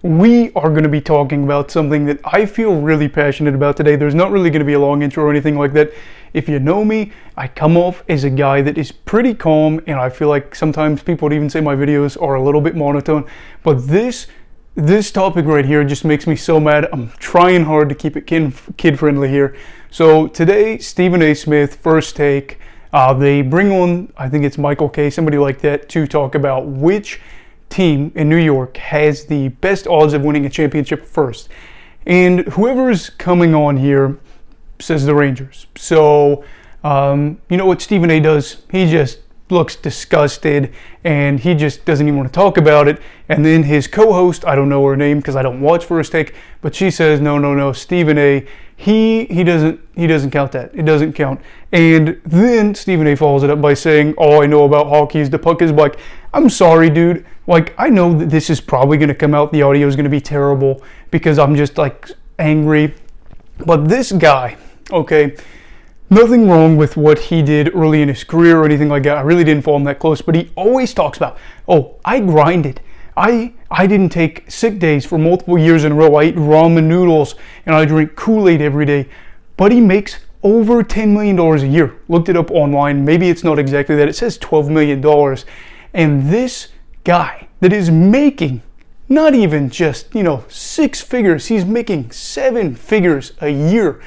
we are going to be talking about something that I feel really passionate about today. There's not really going to be a long intro or anything like that. If you know me, I come off as a guy that is pretty calm, and I feel like sometimes people would even say my videos are a little bit monotone. But this topic right here just makes me so mad. I'm trying hard to keep it kid friendly here. So today, Stephen A. Smith, First Take, they bring on, I think it's Michael K., somebody like that, to talk about which team in New York has the best odds of winning a championship first. And whoever's coming on here says the Rangers. So, you know what Stephen A. does? He just looks disgusted and he just doesn't even want to talk about it. And then his co-host, I don't know her name because I don't watch First Take, but she says, no, Stephen A., he doesn't count that. It doesn't count. And then Stephen A. follows it up by saying, all I know about hockey is the puck is black. I'm sorry, dude. Like, I know that this is probably going to come out. The audio is going to be terrible because I'm just like angry. But this guy, okay, nothing wrong with what he did early in his career or anything like that. I really didn't follow him that close, but he always talks about, oh, I grinded. I didn't take sick days for multiple years in a row. I eat ramen noodles and I drink Kool-Aid every day. But he makes over $10 million a year. Looked it up online. Maybe it's not exactly that. It says $12 million. And this guy that is making not even just, six figures, he's making 7 figures a year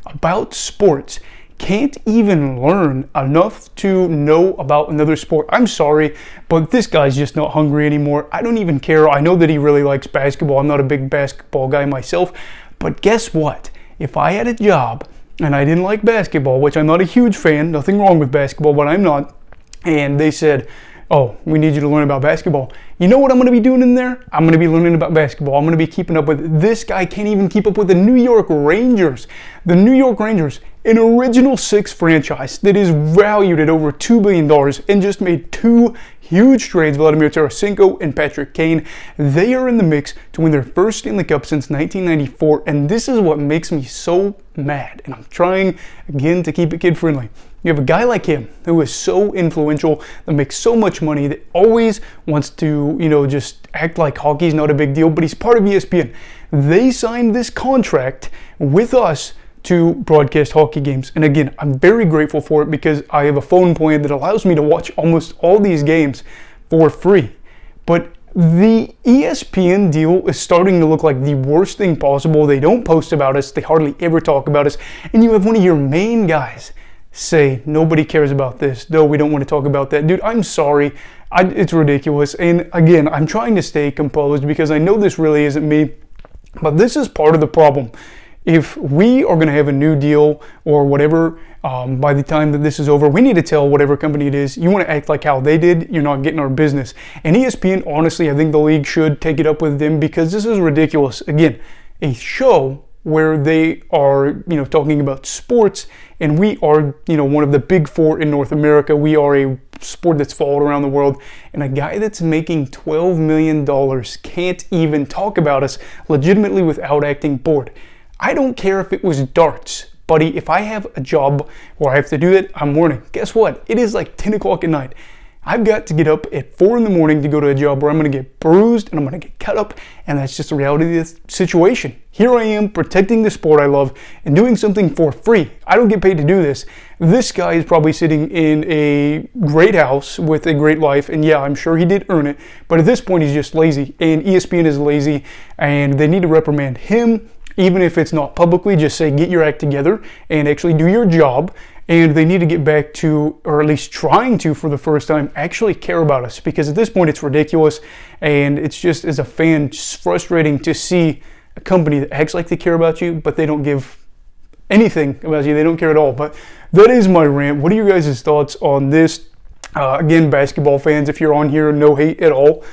about sports, can't even learn enough to know about another sport. I'm sorry, but this guy's just not hungry anymore. I don't even care. I know that he really likes basketball. I'm not a big basketball guy myself, but guess what? If I had a job and I didn't like basketball, which I'm not a huge fan, nothing wrong with basketball, but I'm not, and they said, oh, we need you to learn about basketball. You know what I'm going to be doing in there? I'm going to be learning about basketball. I'm going to be keeping up with this guy. Can't even keep up with the New York Rangers. The New York Rangers, an original 6 franchise that is valued at over $2 billion and just made 2 huge trades, Vladimir Tarasenko and Patrick Kane. They are in the mix to win their first Stanley Cup since 1994, and this is what makes me so mad. And I'm trying, again, to keep it kid-friendly. You have a guy like him who is so influential, that makes so much money, that always wants to, just act like hockey's not a big deal, but he's part of ESPN. They signed this contract with us to broadcast hockey games. And again, I'm very grateful for it because I have a phone plan that allows me to watch almost all these games for free. But the ESPN deal is starting to look like the worst thing possible. They don't post about us. They hardly ever talk about us. And you have one of your main guys say, nobody cares about this. No, we don't want to talk about that. Dude, I'm sorry. It's ridiculous. And again, I'm trying to stay composed because I know this really isn't me. But this is part of the problem. If we are going to have a new deal or whatever, by the time that this is over, we need to tell whatever company it is, you want to act like how they did, you're not getting our business. And ESPN, honestly, I think the league should take it up with them because this is ridiculous. Again, a show where they are, talking about sports, and we are, one of the big 4 in North America. We are a sport that's followed around the world, and a guy that's making $12 million can't even talk about us legitimately without acting bored. I don't care if it was darts, buddy. If I have a job where I have to do that, I'm morning. Guess what? It is like 10 o'clock at night. I've got to get up at 4 in the morning to go to a job where I'm going to get bruised and I'm going to get cut up, and that's just the reality of this situation. Here I am protecting the sport I love and doing something for free. I don't get paid to do this. This guy is probably sitting in a great house with a great life, and yeah, I'm sure he did earn it, but at this point he's just lazy, and ESPN is lazy, and they need to reprimand him. Even if it's not publicly, just say, get your act together and actually do your job. And they need to get back to, or at least trying to for the first time, actually care about us. Because at this point, it's ridiculous. And it's just, as a fan, just frustrating to see a company that acts like they care about you, but they don't give anything about you. They don't care at all. But that is my rant. What are you guys' thoughts on this? Again, basketball fans, if you're on here, no hate at all.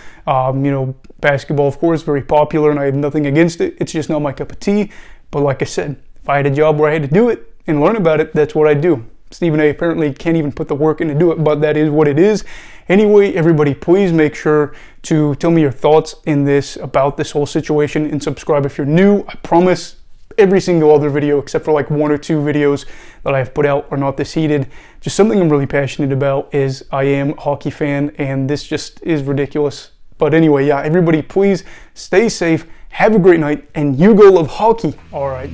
Basketball, of course, very popular, and I have nothing against it. It's just not my cup of tea. But like I said, if I had a job where I had to do it and learn about it, that's what I do. Stephen A. apparently can't even put the work in to do it, but that is what it is. Anyway, everybody, please make sure to tell me your thoughts about this whole situation, and subscribe if you're new. I promise every single other video, except for like 1 or 2 videos that I've put out, are not this heated. Just something I'm really passionate about is I am a hockey fan, and this just is ridiculous. But anyway, yeah, everybody please stay safe, have a great night, and you go love hockey. All right.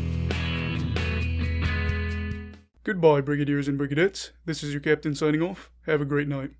Goodbye, Brigadiers and Brigadettes. This is your captain signing off. Have a great night.